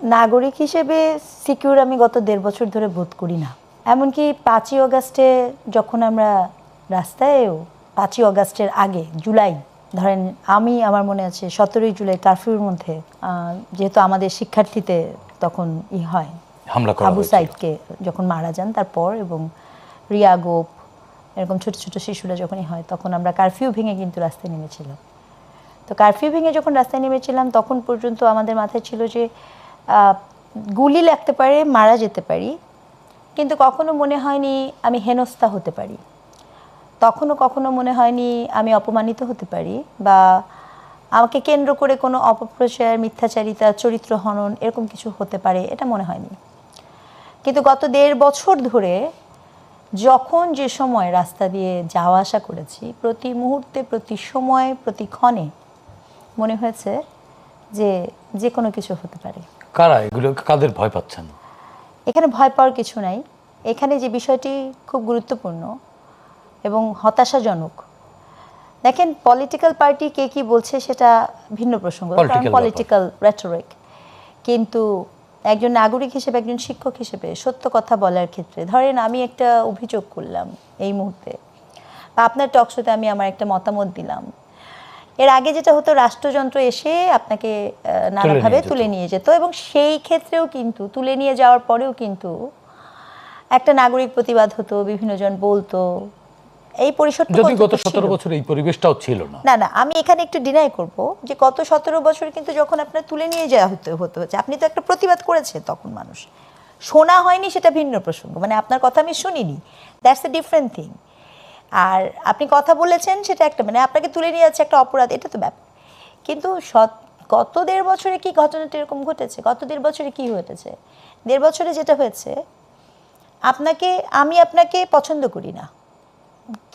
নাগরিক হিসেবে সিকিউর আমি গত ১.৫ বছর ধরে বোধ করি না। এমনকি ৫ই অগাস্টে যখন আমরা রাস্তায়ও ৫ই অগাস্টের আগে জুলাই ধরেন আমি আমার মনে আছে ১৭ই জুলাই কারফিউর মধ্যে যেহেতু আমাদের শিক্ষার্থীতে তখন হয় হামলা করা আবু সাইদকে যখন মারা যান তারপর এবং রিয়া গোপ এরকম ছোট ছোট শিশুরা যখনই হয় তখন আমরা কারফিউ ভেঙে কিন্তু রাস্তায় নেমেছিলাম। তো কারফিউ ভেঙে যখন রাস্তায় নেমেছিলাম তখন পর্যন্ত আমাদের মাথায় ছিল যে গুলি লাগতে পারে, মারা যেতে পারি, কিন্তু কখনো মনে হয়নি আমি হেনস্থা হতে পারি, কখনো মনে হয়নি আমি অপমানিত হতে পারি বা আমাকে কেন্দ্র করে কোনো অপপ্রচার, মিথ্যাচারিতা, চরিত্র হনন এরকম কিছু হতে পারে এটা মনে হয়নি। কিন্তু গত ১.৫ বছর ধরে যখন যে সময় রাস্তা দিয়ে যাওয়া আসা করেছি প্রতি মুহূর্তে, প্রতি সময়, প্রতি ক্ষণে মনে হয়েছে যে যে কোনো কিছু হতে পারে। কারা এগুলো, কাদের ভয় পাচ্ছেন? এখানে ভয় পাওয়ার কিছু নাই। এখানে যে বিষয়টি খুব গুরুত্বপূর্ণ এবং হতাশাজনক, দেখেন পলিটিক্যাল পার্টি কে কি বলছে সেটা ভিন্ন প্রসঙ্গ, কারণ পলিটিক্যাল রেটরিক, কিন্তু একজন নাগরিক হিসেবে, একজন শিক্ষক হিসেবে সত্য কথা বলার ক্ষেত্রে ধরেন আমি একটা অভিযোগ করলাম এই মুহূর্তে বা আপনার টকশোতে আমি আমার একটা মতামত দিলাম, এর আগে যেটা হতো রাষ্ট্রযন্ত্র এসে আপনাকে নানাভাবে তুলে নিয়ে যেত এবং সেই ক্ষেত্রেও কিন্তু তুলে নিয়ে যাওয়ার পরেও কিন্তু একটা নাগরিক প্রতিবাদ হতো, বিভিন্ন জন বলতো, এই পরিসরটা যদি গত 17 বছর এই পরিবেশটাও ছিল না। না না, আমি এখানে একটু ডিনাই করব যে গত 17 বছর কিন্তু যখন আপনার তুলে নিয়ে যাওয়া হচ্ছে আপনি তো একটা প্রতিবাদ করেছেন, তখন মানুষ শোনা হয়নি সেটা ভিন্ন প্রসঙ্গ, মানে আপনার কথা আমি শুনিনি, দ্যাটস এ ডিফারেন্ট থিং। আর আপনি কথা বলেছেন সেটা একটা, মানে আপনাকে তুলে নিয়ে যাচ্ছে একটা অপরাধ, এটা তো ব্যাপার। কিন্তু গত ১.৫ বছরে কি ঘটনাটা এরকম ঘটেছে? গত ১.৫ বছরে কি হয়েছে? ১.৫ বছরে যেটা হয়েছে, আমি আপনাকে পছন্দ করি না,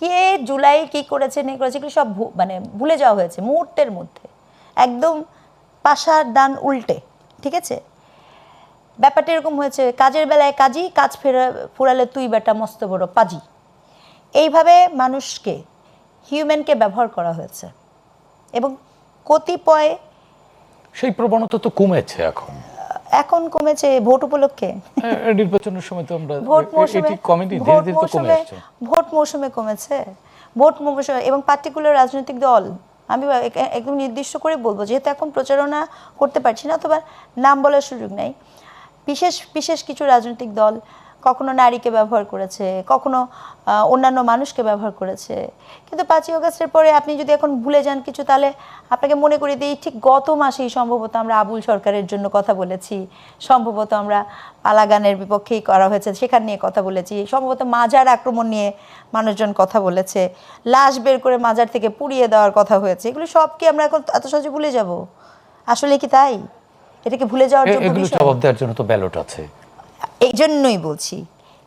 কে জুলাই কি করেছে না করেছে এগুলো সব মানে ভুলে যাওয়া হয়েছে মুহূর্তের মধ্যে, একদম পাশার দান উল্টে, ঠিক আছে? ব্যাপারটা এরকম হয়েছে, কাজের বেলায় কাজী, কাজ ফুরালে তুই বেটা মস্ত বড় পাজি, এইভাবে মানুষকে, হিউম্যানকে ব্যবহার করা হয়েছে এবং কতিপয় সেই প্রবণতা তো কমেছে এখন কমেছে ভোট উপলক্ষে, নির্বাচনের সময় তো আমরা ভোট মৌসুমে, ভোট মৌসুমে কমেছে, ভোট মৌসুমে এবং পার্টিকুলার রাজনৈতিক দল, আমি একদম নির্দিষ্ট করে বলবো যেহেতু এখন প্রচারণা করতে পারছি না অথবা নাম বলার সুযোগ নেই, বিশেষ বিশেষ কিছু রাজনৈতিক দল কখনো নারীকে ব্যবহার করেছে, কখনো অন্যান্য মানুষকে ব্যবহার করেছে। কিন্তু ৫ই অগাস্টের পরে আপনি যদি এখন ভুলে যান কিছু, তাহলে আপনাকে মনে করে দিই ঠিক গত মাসেই সম্ভবত আমরা আবুল সরকারের জন্য কথা বলেছি, সম্ভবত আমরা পালাগানের বিপক্ষেই করা হয়েছে সেখান নিয়ে কথা বলেছি, সম্ভবত মাজার আক্রমণ নিয়ে মানুষজন কথা বলেছে, লাশ বের করে মাজার থেকে পুড়িয়ে দেওয়ার কথা হয়েছে, এগুলো সব কি আমরা এখন এত সহজে ভুলে যাব? আসলে কি তাই? এটাকে ভুলে যাওয়ার জন্য এগুলো জবাব দেওয়ার জন্য তো ব্যালট আছে। এই জন্যই বলছি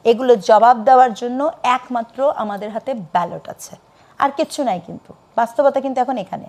এগুলো জবাব দেওয়ার জন্য একমাত্র আমাদের হাতে ব্যালট আছে, আর কিচ্ছু নাই। কিন্তু বাস্তবতা কিন্তু এখন এখানে